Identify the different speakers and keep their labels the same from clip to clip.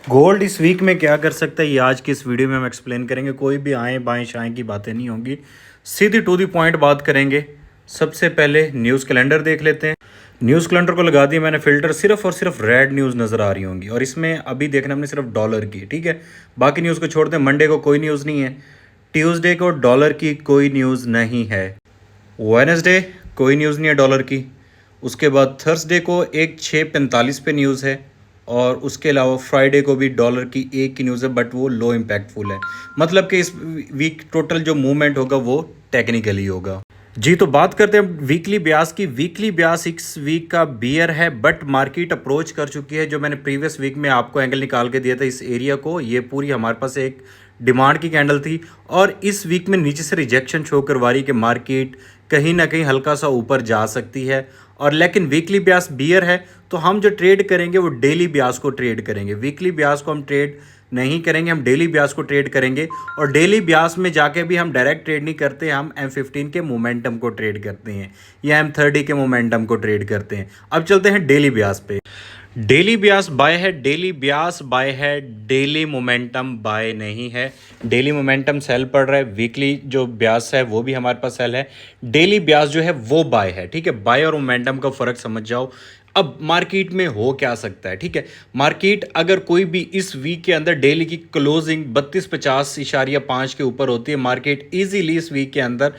Speaker 1: Gold इस week में क्या कर सकता है ये आज की इस वीडियो में हम एक्सप्लेन करेंगे। कोई भी आए बाएं शाएं की बातें नहीं होंगी, सीधी टू दी पॉइंट बात करेंगे। सबसे पहले न्यूज़ कैलेंडर देख लेते हैं। न्यूज़ कैलेंडर को लगा दिया मैंने फिल्टर, सिर्फ और सिर्फ रेड न्यूज़ नज़र आ रही होंगी और इसमें अभी देखना हमने सिर्फ डॉलर की, ठीक है। बाकी न्यूज़ को छोड़ दें। मंडे को कोई न्यूज़ नहीं है, ट्यूसडे को डॉलर की कोई न्यूज़ नहीं है, वेडनेसडे कोई न्यूज़ नहीं है डॉलर की। उसके बाद थर्सडे को एक 6:45 पे न्यूज़ है और उसके अलावा फ्राइडे को भी डॉलर की एक की न्यूज़ है, बट वो लो इम्पैक्टफुल है। मतलब कि इस वीक टोटल जो मूवमेंट होगा वो टेक्निकली होगा। जी, तो बात करते हैं वीकली ब्यास की। वीकली ब्यास इस वीक का बियर है, बट मार्केट अप्रोच कर चुकी है। जो मैंने प्रीवियस वीक में आपको एंगल निकाल के दिया था इस एरिया को, ये पूरी हमारे पास एक डिमांड की कैंडल थी और इस वीक में नीचे से रिजेक्शन शो करवा रही कि मार्केट कहीं ना कहीं हल्का सा ऊपर जा सकती है। और लेकिन वीकली ब्यास बियर है, तो हम जो ट्रेड करेंगे वो डेली ब्यास को ट्रेड करेंगे। वीकली ब्यास को हम ट्रेड नहीं करेंगे, हम डेली ब्यास को ट्रेड करेंगे। और डेली ब्यास में जाके भी हम डायरेक्ट ट्रेड नहीं करते, हम M15 के मोमेंटम को ट्रेड करते हैं या M30 के मोमेंटम को ट्रेड करते हैं। अब चलते हैं डेली ब्यास पे। डेली ब्यास बाय है, डेली ब्यास बाय है, डेली मोमेंटम बाय नहीं है। डेली मोमेंटम सेल पड़ रहा है, वीकली जो ब्यास है वो भी हमारे पास सेल है। डेली ब्यास जो है वो बाय है, ठीक है। बाय और मोमेंटम का फर्क समझ जाओ। अब मार्केट में हो क्या सकता है, ठीक है। मार्केट अगर कोई भी इस वीक के अंदर डेली की क्लोजिंग 3250.5 के ऊपर होती है, मार्केट इजीली इस वीक के अंदर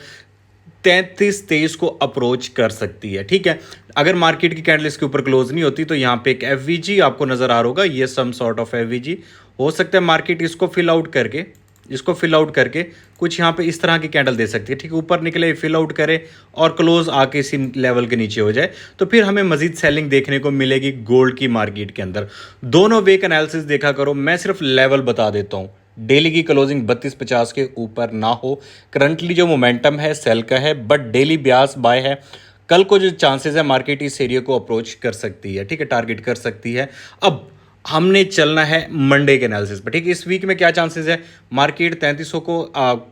Speaker 1: 33-23 को अप्रोच कर सकती है, ठीक है। अगर मार्केट की कैंडल इसके ऊपर क्लोज नहीं होती तो यहाँ पे एक एफवीजी आपको नजर आ रहा होगा, ये सम सॉर्ट ऑफ एफवीजी हो सकता है। मार्केट इसको फिल आउट करके कुछ यहाँ पे इस तरह की कैंडल दे सकती है, ठीक है। ऊपर निकले, फिल आउट करे और क्लोज आके इसी लेवल के नीचे हो जाए तो फिर हमें मजीद सेलिंग देखने को मिलेगी गोल्ड की मार्केट के अंदर। दोनों वे का एनालिसिस देखा करो, मैं सिर्फ लेवल बता देता हूँ। डेली की क्लोजिंग 3250 के ऊपर ना हो। करंटली जो मोमेंटम है सेल का है, बट डेली ब्यास बाय है। कल को जो चांसेस है मार्केट इस एरिया को अप्रोच कर सकती है, ठीक है, टारगेट कर सकती है। अब हमने चलना है मंडे के एनालिसिस पर, ठीक है। इस वीक में क्या चांसेस है, मार्केट 3300 को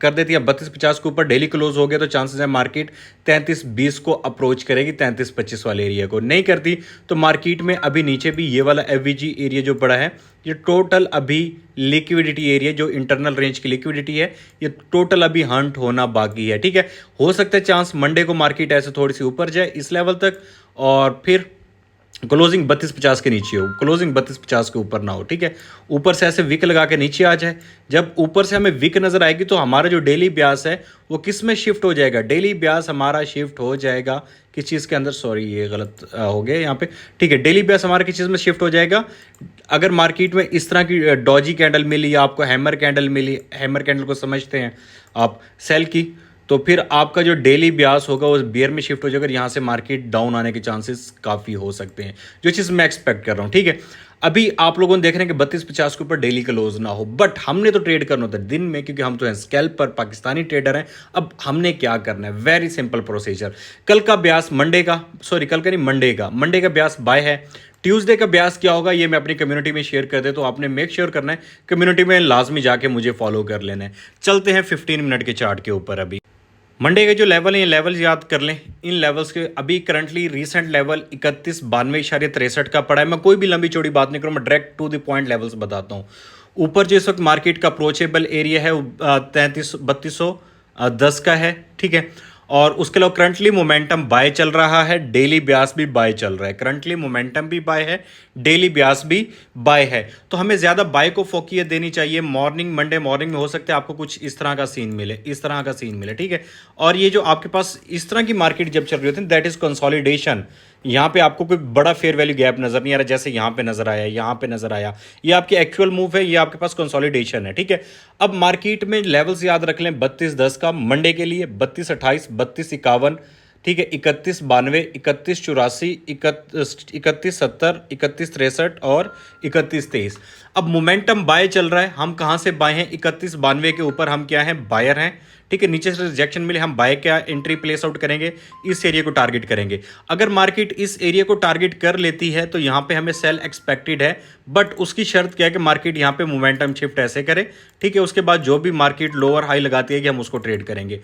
Speaker 1: कर देती है। 3250 के ऊपर डेली क्लोज हो गया तो चांसेस है मार्केट 3320 को अप्रोच करेगी। 3325 वाले एरिया को नहीं करती तो मार्केट में अभी नीचे भी ये वाला एफवीजी एरिया जो पड़ा है, ये टोटल अभी लिक्विडिटी एरिया, जो इंटरनल रेंज की लिक्विडिटी है, ये टोटल अभी हंट होना बाकी है, ठीक है। हो सकता है चांस मंडे को मार्केट ऐसे थोड़ी सी ऊपर जाए इस लेवल तक और फिर क्लोजिंग 3250 के नीचे हो, क्लोजिंग 3250 के ऊपर ना हो, ठीक है। ऊपर से ऐसे विक लगा के नीचे आ जाए। जब ऊपर से हमें विक नजर आएगी तो हमारा जो डेली ब्यास है वो किस में शिफ्ट हो जाएगा, डेली ब्यास हमारा शिफ्ट हो जाएगा किस चीज़ के अंदर, सॉरी ये गलत हो गया यहाँ पे, ठीक है। डेली ब्यास हमारा किस चीज़ में शिफ्ट हो जाएगा, अगर मार्केट में इस तरह की डॉजी कैंडल मिली या आपको हैमर कैंडल मिली, हैमर कैंडल को समझते हैं आप सेल की, तो फिर आपका जो डेली ब्यास होगा उस बियर में शिफ्ट हो जाएगा। यहाँ से मार्केट डाउन आने के चांसेस काफ़ी हो सकते हैं, जो चीज़ मैं एक्सपेक्ट कर रहा हूँ, ठीक है। अभी आप लोगों ने देख रहे हैं कि 3250 के ऊपर डेली क्लोज ना हो, बट हमने तो ट्रेड करना होता है दिन में, क्योंकि हम तो हैं स्कैल्प पर पाकिस्तानी ट्रेडर हैं। अब हमने क्या करना है, वेरी सिंपल प्रोसीजर। कल का ब्यास मंडे का, सॉरी कल का नहीं, मंडे का ब्यास बाय है। ट्यूसडे का ब्यास क्या होगा ये मैं अपनी कम्युनिटी में शेयर कर दे, तो आपने मेक श्योर करना है कम्युनिटी में लाजमी जाके मुझे फॉलो कर लेना है। चलते हैं 15 मिनट के चार्ट के ऊपर। अभी मंडे के जो लेवल है, ये लेवल्स याद कर लें। इन लेवल्स के अभी करंटली रीसेंट लेवल 3192.63 का पड़ा है। मैं कोई भी लंबी चौड़ी बात नहीं करूँ, मैं direct to the point levels बताता हूँ। ऊपर जो इस वक्त मार्केट का अप्रोचेबल एरिया है 3210 का है, ठीक है। और उसके अलावा करंटली मोमेंटम बाय चल रहा है, डेली ब्यास भी बाय चल रहा है। करंटली मोमेंटम भी बाय है, डेली ब्यास भी बाय है। तो हमें ज़्यादा बाय को फोकियत देनी चाहिए। मॉर्निंग, मंडे मॉर्निंग में हो सकता है आपको कुछ इस तरह का सीन मिले, इस तरह का सीन मिले, ठीक है। और ये जो आपके पास इस तरह की मार्केट जब चल रही होती है, दैट इज़ कंसोलिडेशन। यहाँ पे आपको कोई बड़ा फेयर वैल्यू गैप नजर नहीं आ रहा, जैसे यहाँ पे नजर आया, यहाँ पे नजर आया। ये आपकी एक्चुअल मूव है, ये आपके पास कंसोलिडेशन है, ठीक है। अब मार्केट में लेवल्स याद रख लें 3210 का मंडे के लिए, 3228, 3251, ठीक है, 3192, 3184, 3170, 3163 और 3123। अब मोमेंटम बाय चल रहा है, हम कहाँ से बाय हैं, 3192 के ऊपर हम क्या हैं, बायर हैं, ठीक है, नीचे से रिजेक्शन मिले, हम बाय का एंट्री प्लेस आउट करेंगे, इस एरिया को टारगेट करेंगे। अगर मार्केट इस एरिया को टारगेट कर लेती है तो यहां पे हमें सेल एक्सपेक्टेड है, बट उसकी शर्त क्या है कि मार्केट यहां पे मोमेंटम शिफ्ट ऐसे करे, ठीक है। उसके बाद जो भी मार्केट लोअर हाई लगाती है कि हम उसको ट्रेड करेंगे।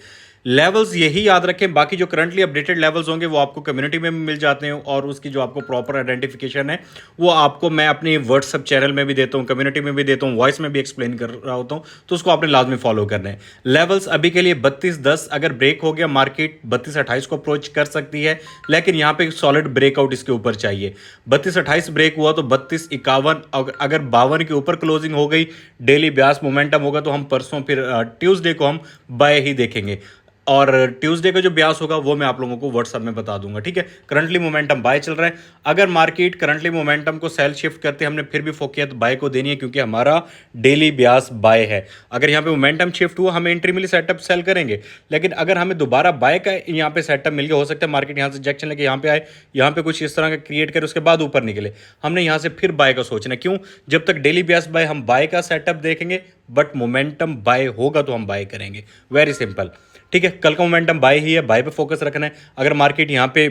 Speaker 1: लेवल्स यही याद रखें, बाकी जो करंटली अपडेटेड लेवल्स होंगे वो आपको कम्युनिटी में भी मिल जाते हैं, और उसकी जो आपको प्रॉपर आइडेंटिफिकेशन है वो आपको मैं अपनी व्हाट्सएप चैनल में भी देता हूँ, कम्युनिटी में भी देता हूँ, वॉइस में भी एक्सप्लेन कर रहा होता हूँ, तो उसको आपने लाजमी फॉलो करना है। लेवल्स अभी के लिए 32.10 अगर ब्रेक हो गया मार्केट 32.28 को अप्रोच कर सकती है, लेकिन यहाँ पे सॉलिड ब्रेकआउट इसके ऊपर चाहिए। 32.28 ब्रेक हुआ तो 32.51, अगर 52 के ऊपर क्लोजिंग हो गई, डेली ब्यास मोमेंटम होगा, तो हम परसों फिर ट्यूसडे को हम बाय ही देखेंगे, और ट्यूसडे का जो ब्यास होगा वो मैं आप लोगों को व्हाट्सएप में बता दूंगा, ठीक है। करंटली मोमेंटम बाय चल रहा है। अगर मार्केट करंटली मोमेंटम को सेल शिफ्ट करते हमने फिर भी फोकियत बाय को देनी है, क्योंकि हमारा डेली ब्यास बाय है। अगर यहाँ पे मोमेंटम शिफ्ट हुआ हमें एंट्री मिली, सेटअप सेल करेंगे, लेकिन अगर हमें दोबारा बाय का यहाँ पे सेटअप मिल गया, हो सकता है मार्केट यहाँ से रिजेक्शन लेके यहाँ पे आए, यहाँ पे कुछ इस तरह का क्रिएट करे, उसके बाद ऊपर निकले, हमने यहाँ से फिर बाय का सोचना। क्यों? जब तक डेली ब्यास बाय हम बाय का सेटअप देखेंगे, बट मोमेंटम बाय होगा तो हम बाय करेंगे। वेरी सिंपल, ठीक है। कल का मोमेंटम बाय ही है, बाय पे फोकस रखना है। अगर मार्केट यहाँ पे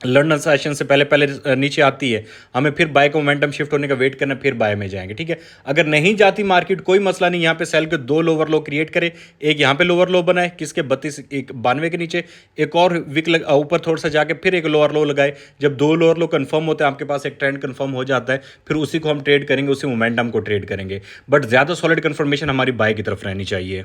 Speaker 1: लंदन सेशन से पहले पहले नीचे आती है, हमें फिर बाय का मोमेंटम शिफ्ट होने का वेट करना, फिर बाय में जाएंगे, ठीक है। अगर नहीं जाती मार्केट, कोई मसला नहीं, यहाँ पे सेल के 2 लोअर लो क्रिएट करे, एक यहाँ पे लोअर लो बनाए किसके 3292 के नीचे, एक और विक ऊपर थोड़ा सा जाके फिर एक लोअर लो लगाए। जब 2 लोअर लो कंफर्म होते हैं, आपके पास एक ट्रेंड कंफर्म हो जाता है, फिर उसी को हम ट्रेड करेंगे, उसी मोमेंटम को ट्रेड करेंगे, बट ज़्यादा सॉलिड कंफर्मेशन हमारी बाय की तरफ रहनी चाहिए।